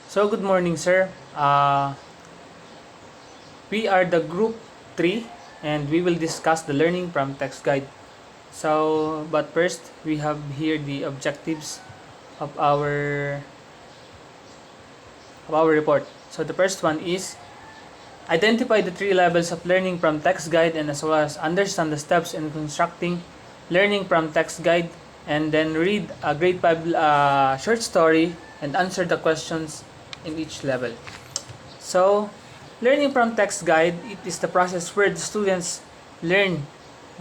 So, good morning, sir. We are the group 3 and we will discuss the learning from text guide. So, but first, we have here the objectives of our report. So, the first one is identify the 3 levels of learning from text guide and as well as understand the steps in constructing learning from text guide, and then read a grade 5 short story and answer the questions in each level. So, learning from text guide, it is the process where the students learn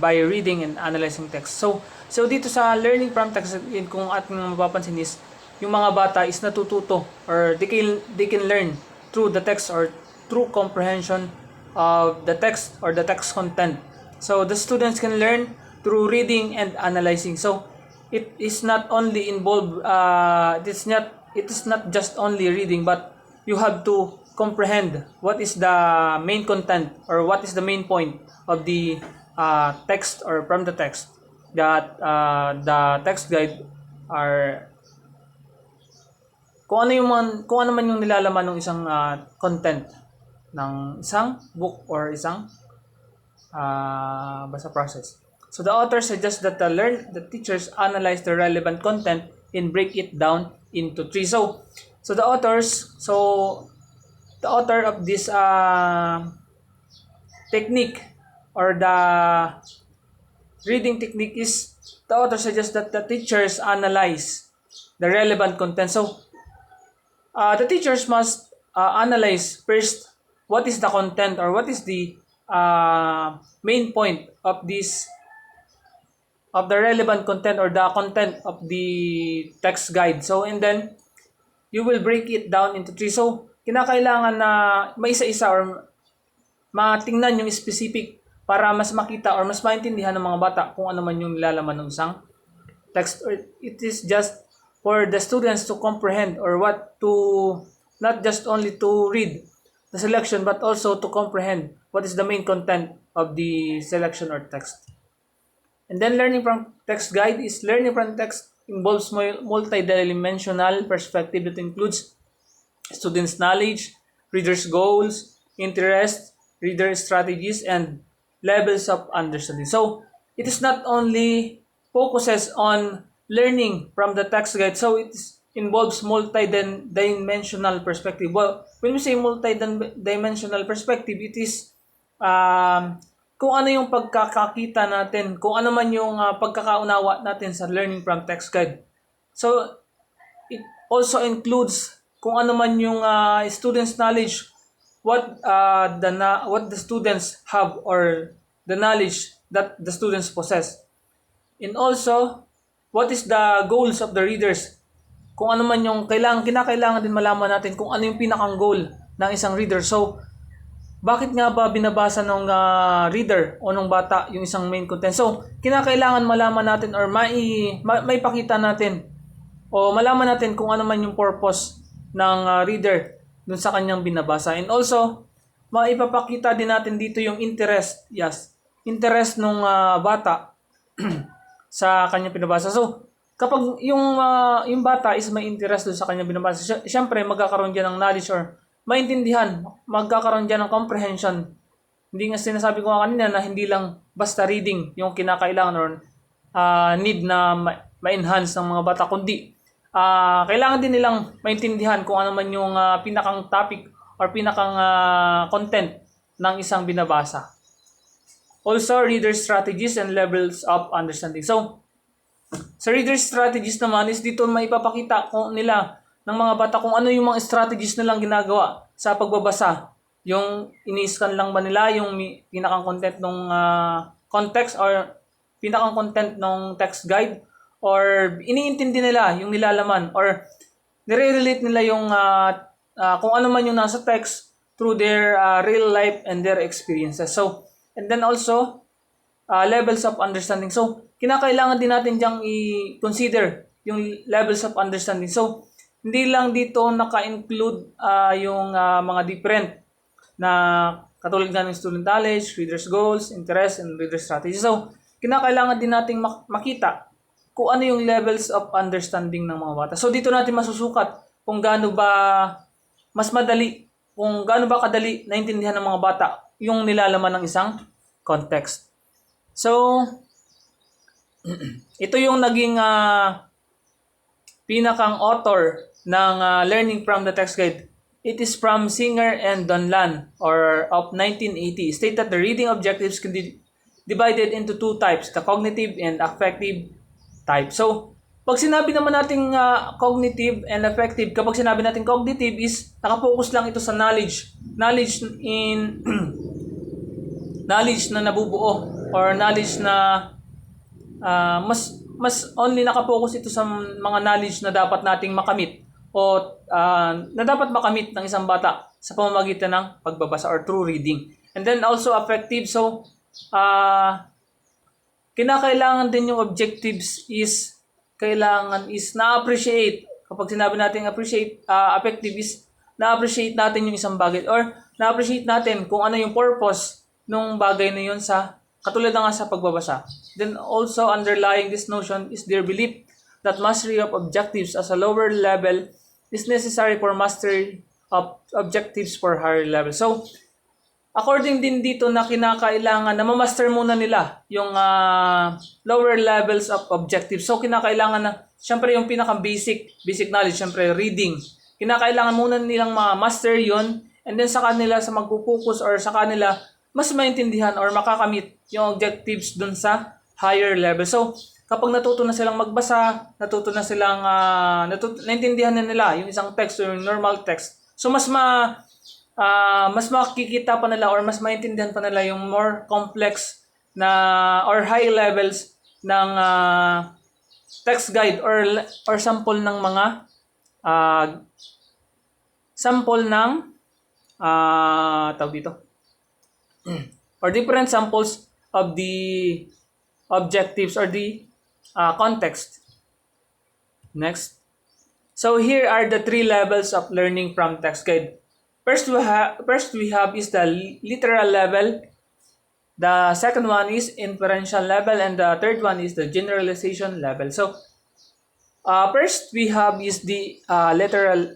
by reading and analyzing text. So dito sa learning from text, kung ating mapapansin is, yung mga bata is natututo or they can learn through the text or through comprehension of the text or the text content. So the students can learn through reading and analyzing. So it is not only involved it is not just only reading, but you have to comprehend what is the main content or what is the main point of the text or from the text that the text guide are kung ano man yung nilalaman ng isang content ng isang book or isang basa process. So the author suggests that the teachers analyze the relevant content and break it down into 3. So the author of this technique or the reading technique is, the author suggests that the teachers analyze the relevant content. So the teachers must analyze first what is the content or what is the main point of the relevant content or the content of the text guide. So and then you will break it down into 3. So kinakailangan na maisa-isa or matingnan yung specific para mas makita or mas maintindihan ng mga bata kung ano man yung nilalaman ng isang text. Or it is just for the students to comprehend or not just only to read the selection but also to comprehend what is the main content of the selection or text. And then learning from text guide is, learning from text involves multi-dimensional perspective that includes students' knowledge, readers' goals, interests, reader strategies, and levels of understanding. So it is not only focuses on learning from the text guide, so it involves multi-dimensional perspective. Well, when we say multi-dimensional perspective, it is kung ano yung pagkakakita natin, kung ano man yung pagkakaunawa natin sa learning from text guide. So it also includes kung ano man yung students' knowledge, what the students have or the knowledge that the students possess. And also, what is the goals of the readers? Kung ano man yung kinakailangan din malaman natin kung ano yung pinakang goal ng isang reader. So, bakit nga ba binabasa ng reader o ng bata yung isang main content? So, kinakailangan malaman natin or maipakita natin o malaman natin kung ano man yung purpose ng reader dun sa kanyang binabasa. And also, maipapakita din natin dito yung interest ng bata sa kanyang binabasa. So, kapag yung bata is may interest dun sa kanyang binabasa, syempre magkakaroon diyan ng knowledge or maintindihan, magkakaroon dyan ng comprehension. Hindi nga sinasabi ko kanina na hindi lang basta reading yung kinakailangan or need na ma-enhance ng mga bata, kundi kailangan din nilang maintindihan kung ano man yung pinakang topic or pinakang content ng isang binabasa. Also, reader strategies and levels of understanding. So, sa reader strategies naman is dito maipapakita kung nila ng mga bata kung ano yung mga strategies nilang ginagawa sa pagbabasa. Yung ini-scan lang ba nila yung pinakang content ng context or pinakang content ng text guide, or iniintindi nila yung nilalaman or nire-relate nila yung kung ano man yung nasa text through their real life and their experiences. So, and then also levels of understanding. So, kinakailangan din natin diyang i-consider yung levels of understanding. So, hindi lang dito naka-include yung mga different na katulad nga ng student knowledge, reader's goals, interest, and reader strategy. So, kinakailangan din nating makita kung ano yung levels of understanding ng mga bata. So, dito natin masusukat kung gaano ba mas madali, kung gaano ba kadali naintindihan ng mga bata yung nilalaman ng isang context. So, ito yung naging pinakang author ng Learning from the Text Guide. It is from Singer and Donlan of 1980. State that the reading objectives can be divided into two types, the cognitive and affective type. So, pag sinabi naman natin cognitive and affective, kapag sinabi natin cognitive is nakapokus lang ito sa knowledge. Knowledge in knowledge na nabubuo or knowledge na mas only nakapokus ito sa mga knowledge na dapat nating makamit o na dapat makamit ng isang bata sa pamamagitan ng pagbabasa or through reading. And then also affective, so kinakailangan din yung objectives is na-appreciate. Kapag sinabi natin appreciate, affective is na-appreciate natin yung isang bagay or na-appreciate natin kung ano yung purpose nung bagay na yun sa katulad na nga sa pagbabasa. Then also underlying this notion is their belief that mastery of objectives as a lower level is necessary for mastery of objectives for higher level. So, according din dito na kinakailangan na ma-master muna nila yung lower levels of objectives. So, kinakailangan na, syempre yung pinaka-basic knowledge, syempre reading. Kinakailangan muna nilang ma-master yun and then sa kanila sa magpo-focus or sa kanila mas maintindihan or makakamit yung objectives dun sa higher level. So, kapag natuto na silang magbasa, natuto na silang naintindihan na nila yung isang text or yung normal text. So, mas makikita pa nila or mas maintindihan pa nila yung more complex na or high levels ng text guide or sample ng mga tawag dito or different samples of the objectives or the context. Next. So here are the three levels of learning from text guide. First we have is the literal level. The second one is inferential level, and the third one is the generalization level. So first we have is the literal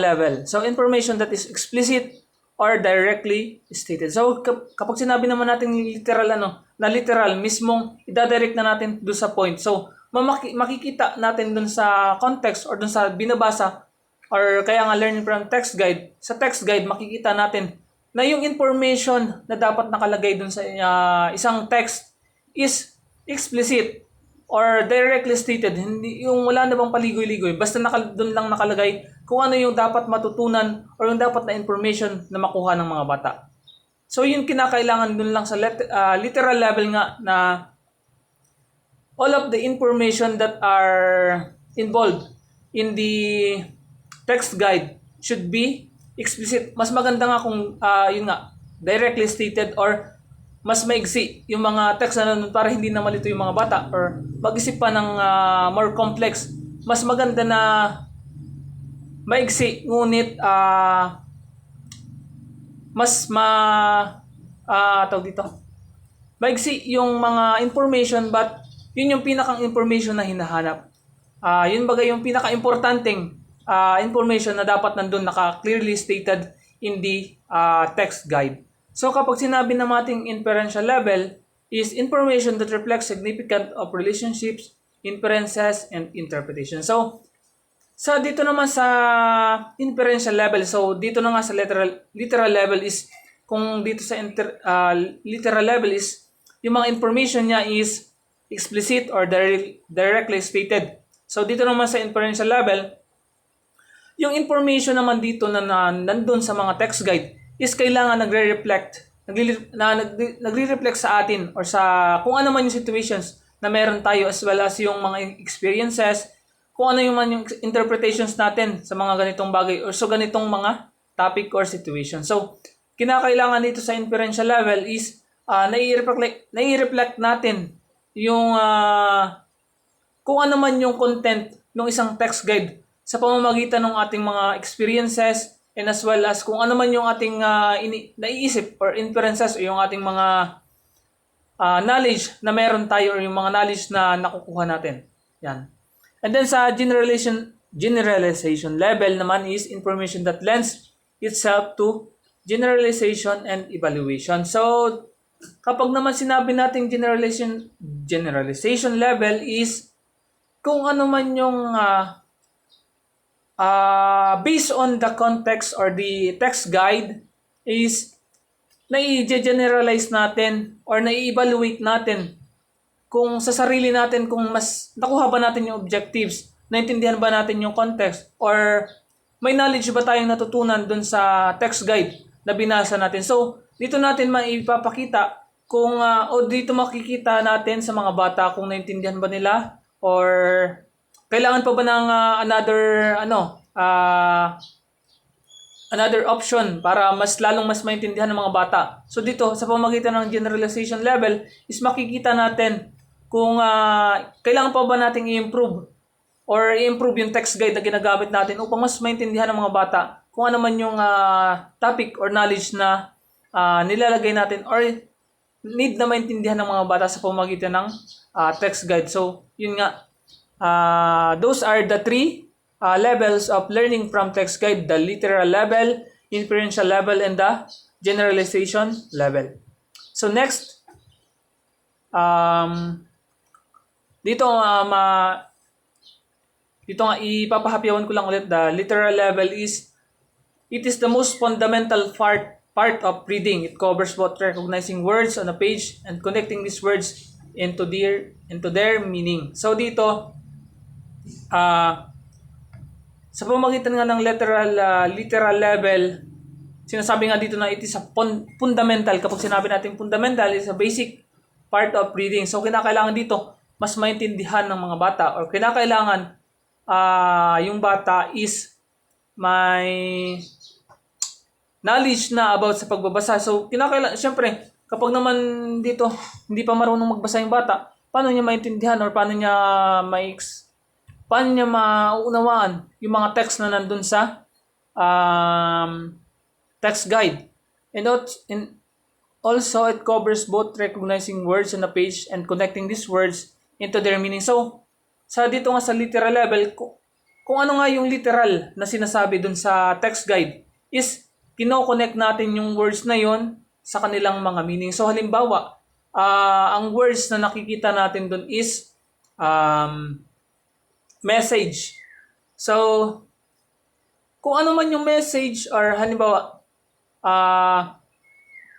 level. So information that is explicit or directly stated. So kapag sinabi naman natin literal mismong idadirect na natin doon sa point. So makikita natin doon sa context or doon sa binabasa or kaya nga learning from text guide. Sa text guide makikita natin na yung information na dapat nakalagay doon sa isang text is explicit or directly stated. Hindi yung wala na bang paligoy-ligoy, basta doon lang nakalagay kung ano yung dapat matutunan or yung dapat na information na makuha ng mga bata. So yung kinakailangan doon lang sa literal level nga na all of the information that are involved in the text guide should be explicit. Mas maganda nga kung yun nga directly stated or mas maigsi yung mga text na nun para hindi na malito yung mga bata or mag-isip pa ng more complex. Mas maganda na maigsi ngunit tawag dito. Maigsi yung mga information but yun yung pinakang information na hinahanap. Yun bagay yung pinaka-importanteng information na dapat nandun naka-clearly stated in the text guide. So kapag sinabi na nating inferential level is information that reflects significance of relationships, inferences, and interpretation. So dito naman sa inferential level, so dito na nga sa literal level is kung dito sa literal level is yung mga information niya is explicit or directly stated. So dito naman sa inferential level, yung information naman dito na nandun sa mga text guide is kailangan nagre-reflect sa atin or sa kung ano man yung situations na meron tayo as well as yung mga experiences, kung ano yung man yung interpretations natin sa mga ganitong bagay or so ganitong mga topic or situation. So, kinakailangan dito sa inferential level is nai-reflect natin yung kung ano man yung content ng isang text guide sa pamamagitan ng ating mga experiences and as well as kung ano man yung ating naiisip or inferences o yung ating mga knowledge na meron tayo or yung mga knowledge na nakukuha natin. Yan. And then sa generalization generalization level naman is information that lends itself to generalization and evaluation. So, kapag naman sinabi natin generalization level is kung ano man yung based on the context or the text guide is nai-generalize natin or nai-evaluate natin kung sa sarili natin kung mas nakuha ba natin yung objectives, naintindihan ba natin yung context, or may knowledge ba tayong natutunan dun sa text guide na binasa natin. So, dito natin maipapakita kung o dito makikita natin sa mga bata kung naintindihan ba nila or kailangan pa ba ng another option para mas lalong mas maintindihan ng mga bata. So dito, sa pamamagitan ng generalization level, is makikita natin kung kailangan pa ba nating i-improve or i-improve yung text guide na ginagamit natin upang mas maintindihan ng mga bata kung ano man yung topic or knowledge na nilalagay natin or need na maintindihan ng mga bata sa pamamagitan ng text guide. So, yun nga. Those are the three levels of learning from text guide: the literal level, inferential level, and the generalization level. So next, dito nga ipapahapyawan ko lang ulit, the literal level is it is the most fundamental part of reading. It covers both recognizing words on a page and connecting these words into their meaning. So dito sa pamamagitan nga ng literal level, sinasabi nga dito na it is a fundamental. Kapag sinabi natin fundamental, is a basic part of reading. So, kinakailangan dito, mas maintindihan ng mga bata or kinakailangan yung bata is may knowledge na about sa pagbabasa. So, kinakailangan, syempre, kapag naman dito, hindi pa marunong magbasa yung bata, paano niya maintindihan or paano niya mauunawaan yung mga text na nandun sa text guide. And also, it covers both recognizing words on a page and connecting these words into their meaning. So, dito nga sa literal level, kung ano nga yung literal na sinasabi dun sa text guide is kino-connect natin yung words na yon sa kanilang mga meaning. So, halimbawa, ang words na nakikita natin dun is message. So, kung ano man yung message or halimbawa,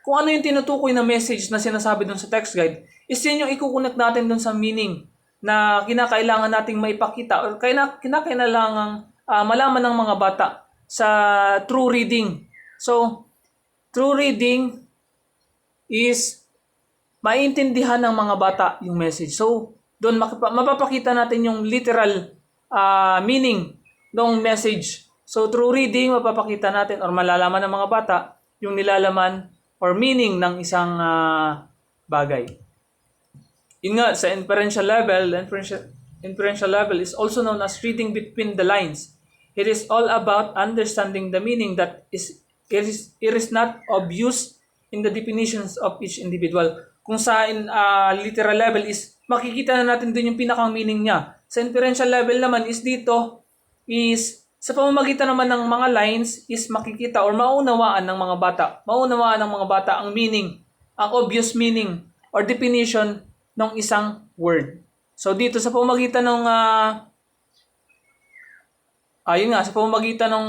kung ano yung tinutukoy na message na sinasabi dun sa text guide, is yun yung ikukunik natin dun sa meaning na kinakailangan nating maipakita or kinakailangan malaman ng mga bata sa true reading. So, true reading is maintindihan ng mga bata yung message. So, doon mapapakita natin yung literal meaning ng message. So, through reading, mapapakita natin or malalaman ng mga bata yung nilalaman or meaning ng isang bagay. Yun nga, sa inferential level is also known as reading between the lines. It is all about understanding the meaning that is not obvious in the definitions of each individual. Kung sa literal level is makikita na natin dun yung pinakang meaning niya. Sa inferential level naman is dito is sa pamamagitan naman ng mga lines is makikita or maunawaan ng mga bata ang meaning, ang obvious meaning or definition ng isang word. So dito sa pamamagitan ng sa pamamagitan ng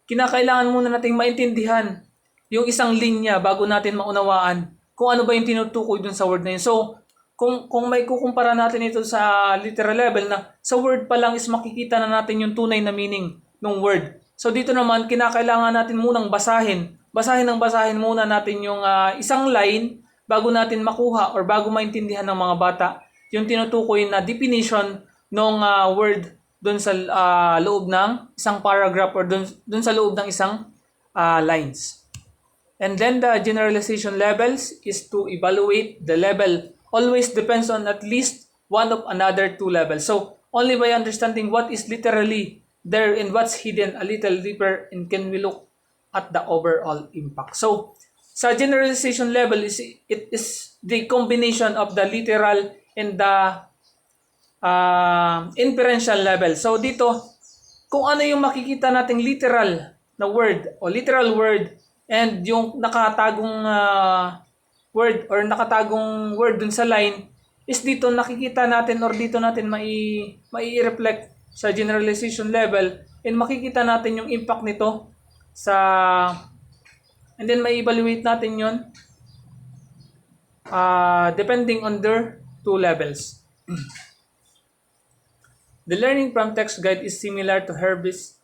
kinakailangan muna nating maintindihan yung isang linya bago natin maunawaan kung ano ba yung tinutukoy dun sa word na yun. So, kung may kukumpara natin ito sa literal level na sa word pa lang is makikita na natin yung tunay na meaning ng word. So, dito naman, kinakailangan natin munang basahin muna natin yung isang line bago natin makuha or bago maintindihan ng mga bata yung tinutukoy na definition ng word dun sa loob ng isang paragraph or dun sa loob ng isang lines. And then the generalization levels is to evaluate the level always depends on at least one of another two levels. So only by understanding what is literally there and what's hidden a little deeper and can we look at the overall impact. So sa generalization level it is the combination of the literal and the inferential level. So dito, kung ano yung makikita nating literal na word o literal word and yung nakatagong word or nakatagong word dun sa line is dito nakikita natin or dito natin mai-reflect sa generalization level and makikita natin yung impact nito sa and then mai-evaluate natin yun depending on their two levels. The learning from text guide is similar to Herb's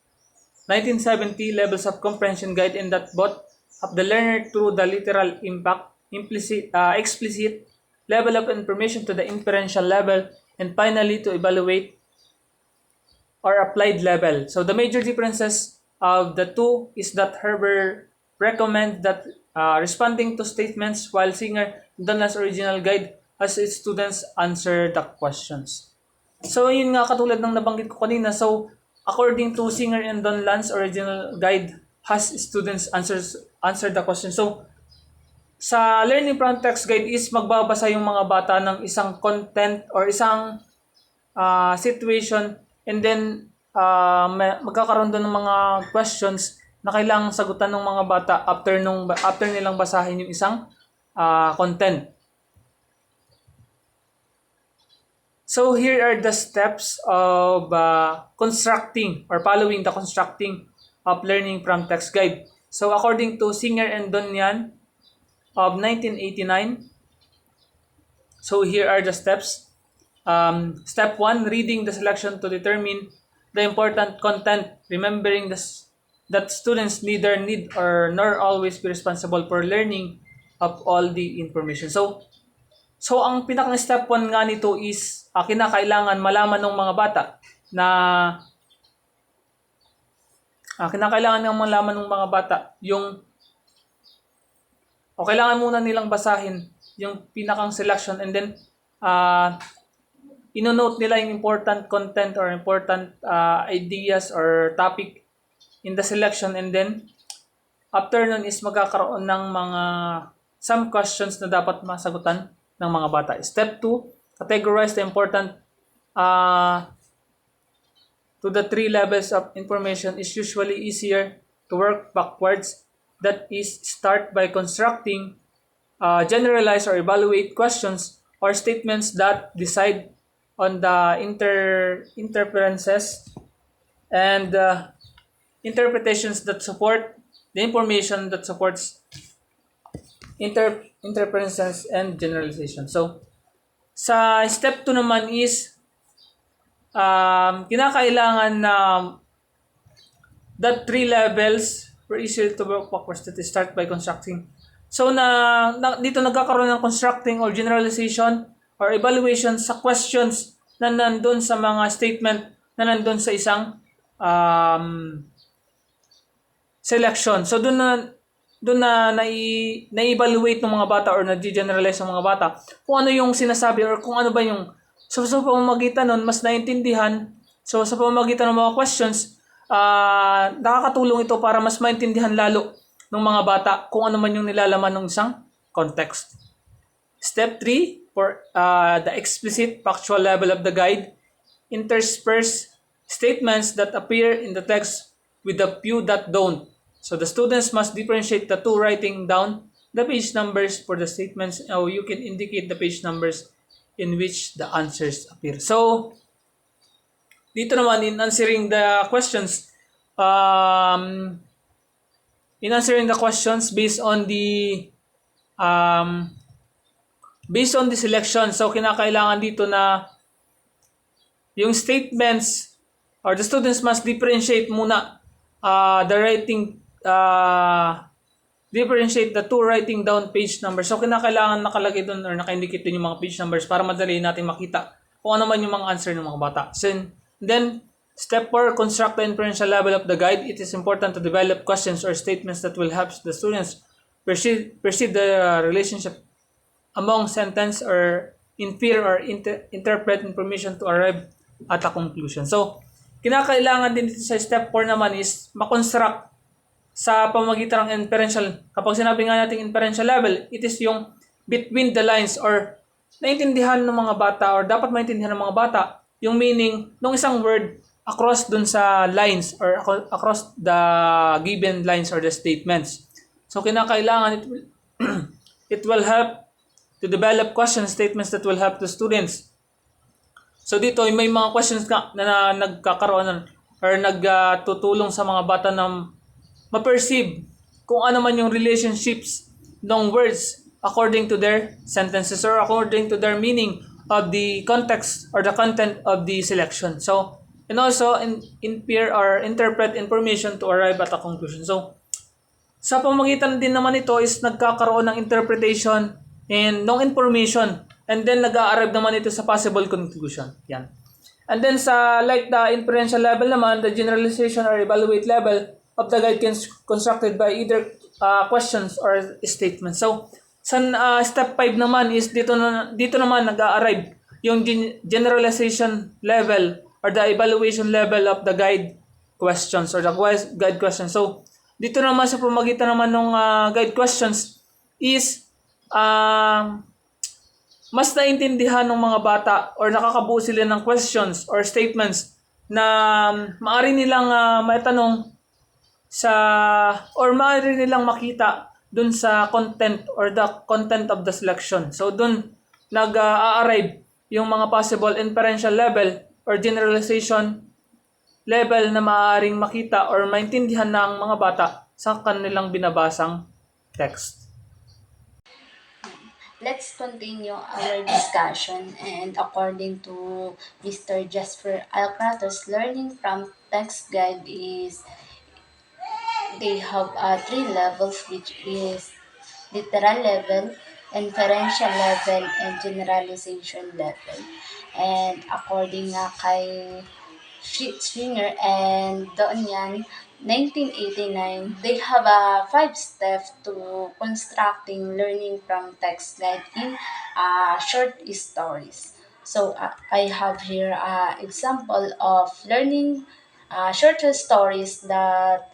1970 levels of comprehension guide in that both of the learner through the literal impact, explicit level of information to the inferential level, and finally to evaluate or applied level. So the major differences of the two is that Herbert recommends that responding to statements while Singer Donald's original guide as its students answer the questions. So yun nga katulad ng nabanggit ko kanina. So according to Singer and Donald's original guide has students answer the question. So sa learning from text guide is magbabasa yung mga bata ng isang content or isang situation and then magkakaroon doon ng mga questions na kailangang sagutan ng mga bata after nilang basahin yung isang content. So here are the steps of constructing or following the constructing of learning from text guide. So according to Singer and Donyan of 1989, so here are the steps. Step 1, reading the selection to determine the important content, remembering that students neither need or nor always be responsible for learning of all the information. So ang pinakang step 1 nga nito is kinakailangan malaman ng mga bata na kinakailangan ng malaman ng mga bata yung kailangan muna nilang basahin yung pinakang selection and then ino-note nila yung important content or important ideas or topic in the selection and then after nun is magkakaroon ng mga some questions na dapat masagutan ng mga bata. Step 2, categorize the important to the 3 levels of information is usually easier to work backwards. That is, start by constructing, generalize or evaluate questions or statements that decide on the interferences and interpretations that support the information that supports interferences and generalization. So, sa step 2 naman is kinakailangan na that 3 levels were easier to work backwards that is start by constructing. So, dito nagkakaroon ng constructing or generalization or evaluation sa questions na nandun sa mga statement na nandun sa isang selection. So, doon na na-evaluate ng mga bata or na-generalize ng mga bata kung ano yung sinasabi or kung ano ba yung sa pamamagitan nun, mas naintindihan. So, sa pamamagitan ng mga questions, nakakatulong ito para mas maintindihan lalo ng mga bata kung ano man yung nilalaman ng isang context. Step 3, for the explicit factual level of the guide, intersperse statements that appear in the text with a few that don't. So the students must differentiate the two, writing down the page numbers for the statements. Or you can indicate the page numbers in which the answers appear. So, dito naman in answering the questions, based on the selection. So, kinakailangan dito na yung statements or the students must differentiate muna differentiate the two, writing down page numbers. So, kinakailangan nakalagay doon or naka-indicate doon yung mga page numbers para madali natin makita kung ano man yung mga answer ng mga bata. So, then, step 4, construct the inferential level of the guide. It is important to develop questions or statements that will help the students perceive the relationship among sentence or infer or interpret information to arrive at a conclusion. So, kinakailangan din dito sa step 4 naman is makonstruct sa pamamagitan ng inferential. Kapag sinabi nga natin inferential level, it is yung between the lines or naintindihan ng mga bata or dapat maintindihan ng mga bata yung meaning ng isang word across dun sa lines or across the given lines or the statements. So kinakailangan it will help to develop question statements that will help the students. So dito may mga questions na nagkakaroon or nagtutulong sa mga bata na ma-perceive kung ano man yung relationships ng words according to their sentences or according to their meaning of the context or the content of the selection. So, and also infer or interpret information to arrive at a conclusion. So, sa pamagitan din naman ito is nagkakaroon ng interpretation and ng information and then nag-a-arrive naman ito sa possible conclusion. Yan. And then sa like the inferential level naman, the generalization or evaluate level of the guide constructed by either questions or statements. So sa step 5 naman is dito naman nag-a-arrive yung generalization level or the evaluation level of the guide questions or the guide questions. So dito naman sa pamagitan naman ng guide questions is mas naintindihan ng mga bata or nakakabuo sila ng questions or statements na maaari nilang maitanong sa or maaari nilang makita dun sa content or the content of the selection. So dun nag-a-arrive yung mga possible inferential level or generalization level na maaaring makita or maintindihan ng mga bata sa kanilang binabasang text. Let's continue our discussion, and according to Mr. Jasper Alcratos, learning from text guide is they have three levels, which is literal level, inferential level, and generalization level. And according nga kay Swinger and Doonyan, 1989, they have a 5 step to constructing learning from text guide in short stories. So I have here an example of learning shorter stories that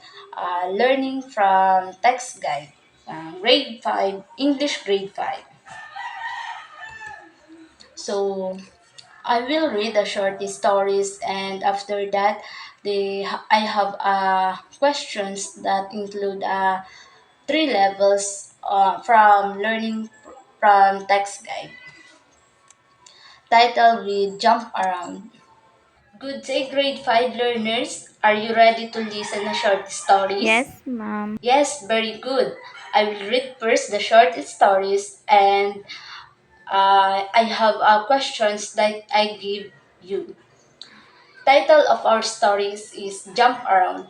learning from text guide, grade 5, English grade 5. So I will read the short stories, and after that, I have questions that include 3 levels from learning from text guide. Title with Jump Around. Good day, grade 5 learners. Are you ready to listen to short stories? Yes, ma'am. Yes, very good. I will read first the short stories, and I have questions that I give you. Title of our stories is Jump Around.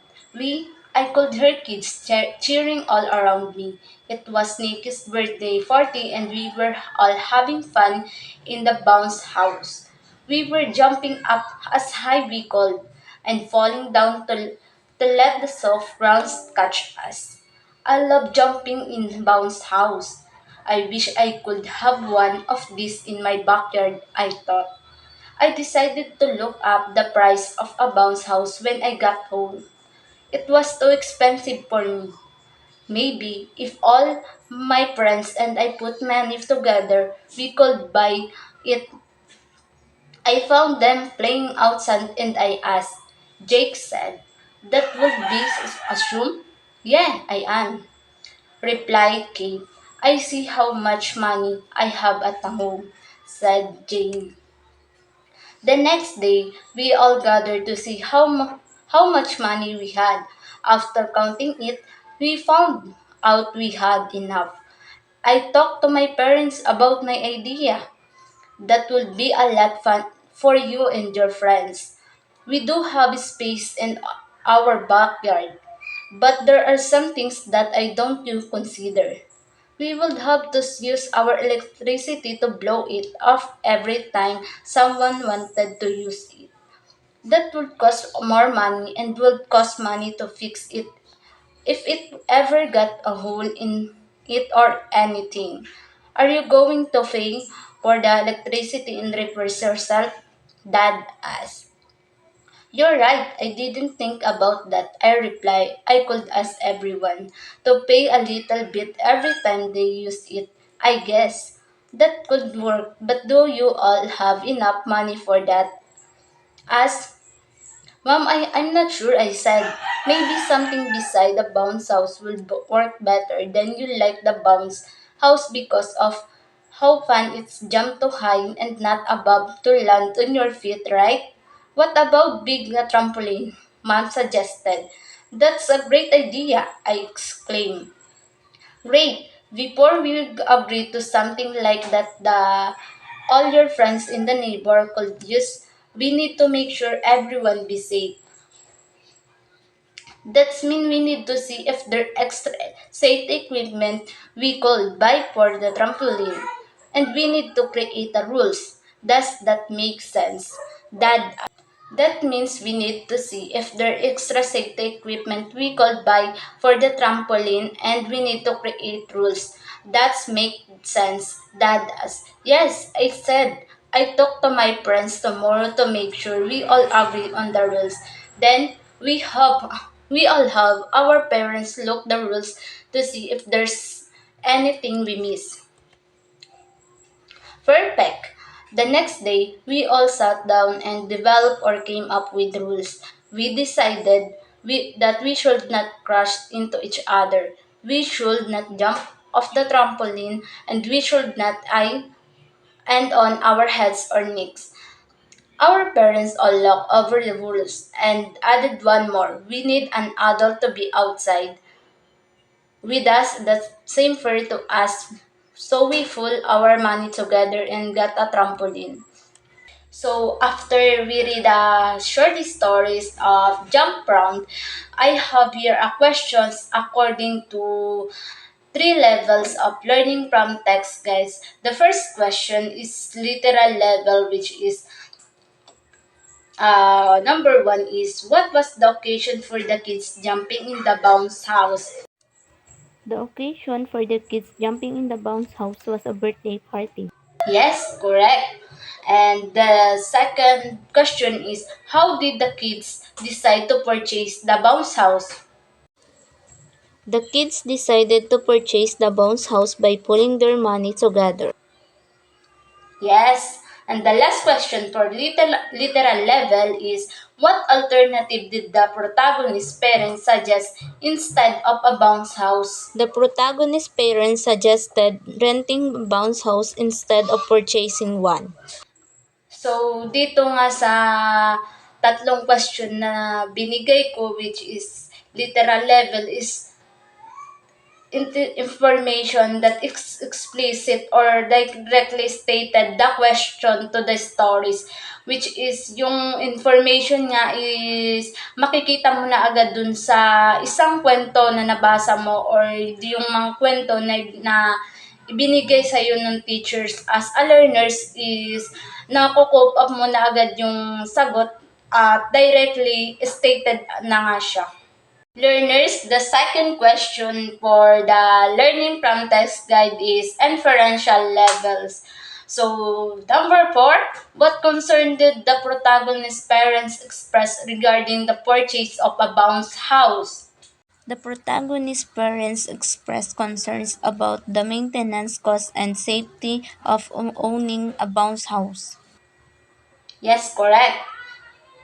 I could hear kids cheering all around me. It was Nikki's birthday party, and we were all having fun in the bounce house. We were jumping up as high we could and falling down to let the soft ground catch us. I love jumping in bounce house. I wish I could have one of these in my backyard, I thought. I decided to look up the price of a bounce house when I got home. It was too expensive for me. Maybe if all my friends and I put money together, we could buy it. I found them playing outside and I asked. Jake said, "That would be assumed?" "Yeah, I am," replied Kate. "I see how much money I have at home," said Jane. The next day, we all gathered to see how much money we had. After counting it, we found out we had enough. I talked to my parents about my idea. That would be a lot fun for you and your friends. We do have space in our backyard, but there are some things that I don't you consider. We would have to use our electricity to blow it off every time someone wanted to use it. That would cost more money and would cost money to fix it if it ever got a hole in it or anything. Are you going to pay for the electricity and repairs yourself? Dad asked. "You're right, I didn't think about that," I replied. "I could ask everyone to pay a little bit every time they use it, I guess. That could work, but do you all have enough money for that?" As, Mom, I'm not sure, I said. Maybe something beside the bounce house will work better than you like the bounce house because of how fun it's jump to high and not above to land on your feet, right? What about big na trampoline? Mom suggested. That's a great idea, I exclaimed. Great! Before we agree to something like that, all your friends in the neighbor could use, we need to make sure everyone be safe. That's mean we need to see if there extra safety equipment we could buy for the trampoline. And we need to create the rules. Does that make sense? Dad, that means we need to see if there extra safety equipment we could buy for the trampoline and we need to create rules. That's make sense. Dad asked. Yes, I said. I talked to my friends tomorrow to make sure we all agree on the rules. Then we all have our parents look the rules to see if there's anything we miss. Perfect. The next day, we all sat down and developed or came up with rules. We decided that we should not crash into each other. We should not jump off the trampoline and we should not eye and on our heads or necks. Our parents all looked over the rules and added one more. We need an adult to be outside with us that same fair to us. So we pull our money together and got a trampoline. So after we read the short stories of Jump Round, I have here a questions according to three levels of learning from text, guys. The first question is literal level, which is number one is what was the occasion for the kids jumping in the bounce house? The occasion for the kids jumping in the bounce house was a birthday party. Yes, correct. And the second question is how did the kids decide to purchase the bounce house? The kids decided to purchase the bounce house by pulling their money together. Yes. And the last question for literal level is what alternative did the protagonist parents suggest instead of a bounce house? The protagonist parents suggested renting a bounce house instead of purchasing one. So, dito nga sa tatlong question na binigay ko, which is literal level, is information that explicit or directly stated the question to the stories, which is yung information nga is makikita mo na agad dun sa isang kwento na nabasa mo or yung mga kwento na ibinigay sa iyo ng teachers as a learners is nako-cope up mo na agad yung sagot at directly stated na nga siya. Learners, the second question for the learning from text guide is inferential levels. So, number 4, what concern did the protagonist's parents express regarding the purchase of a bounce house? The protagonist's parents expressed concerns about the maintenance costs and safety of owning a bounce house. Yes, correct.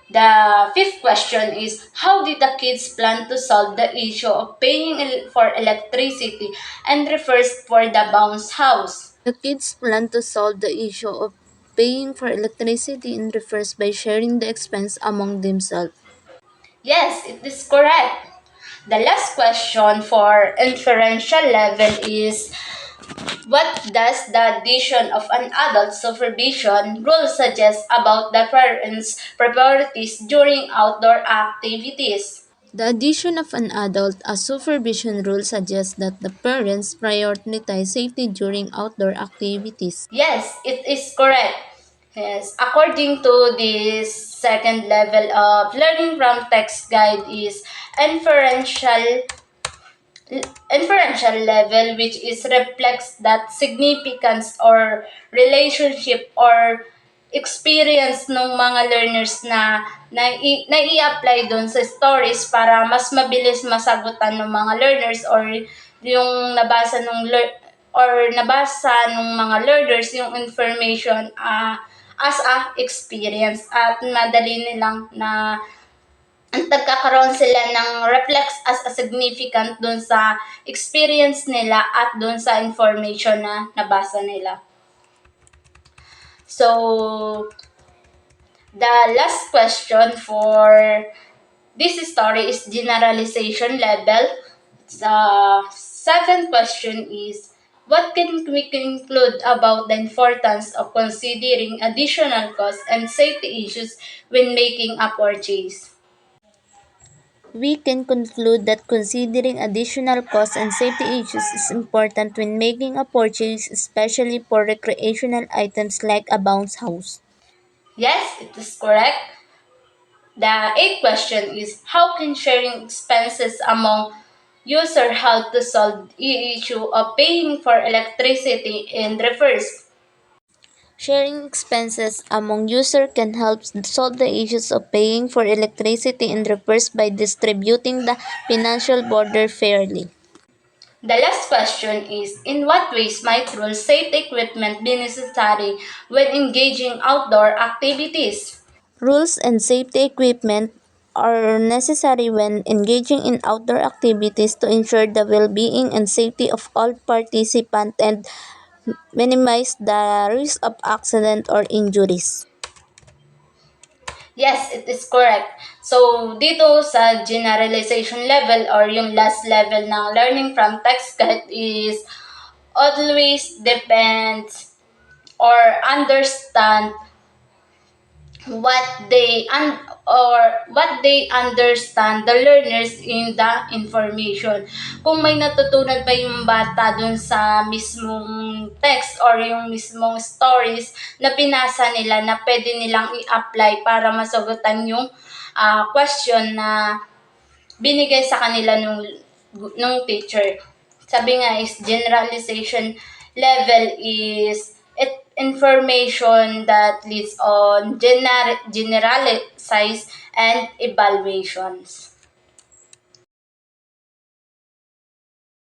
The fifth question is how did the kids plan to solve the issue of paying for electricity and refers for the bounce house? The kids plan to solve the issue of paying for electricity in reverse by sharing the expense among themselves. Yes, it is correct. The last question for inferential level is what does the addition of an adult supervision rule suggest about the parents' priorities during outdoor activities? The addition of an adult as supervision rule suggests that the parents prioritize safety during outdoor activities. Yes, it is correct. Yes, according to this second level of learning from text guide is inferential inferential level, which is reflects that significance or relationship or experience ng mga learners na i-apply doon sa stories para mas mabilis masagutan ng mga learners or yung nabasa ng mga learners yung information as a experience at madali nilang na ang nagkakaroon sila ng reflex as a significant dun sa experience nila at dun sa information na nabasa nila. So, the last question for this story is generalization level. The second question is, what can we conclude about the importance of considering additional costs and safety issues when making a purchase? We can conclude that considering additional costs and safety issues is important when making a purchase, especially for recreational items like a bounce house. Yes, it is correct. The eighth question is, how can sharing expenses among user help to solve the issue of paying for electricity in reverse? Sharing expenses among users can help solve the issues of paying for electricity in reverse by distributing the financial burden fairly. The last question is, in what ways might rule safety equipment be necessary when engaging outdoor activities? Rules and safety equipment are necessary when engaging in outdoor activities to ensure the well-being and safety of all participants and minimize the risk of accident or injuries. Yes, it is correct. So, dito sa generalization level or yung last level ng learning from text guide is always depends or understand what they what they understand the learners in the information. Kung may natutunan pa yung bata dun sa mismong text or yung mismong stories na pinasa nila na pwede nilang i-apply para masagutan yung question na binigay sa kanila nung teacher. Sabi nga is generalization level is information that leads on generalize and evaluations.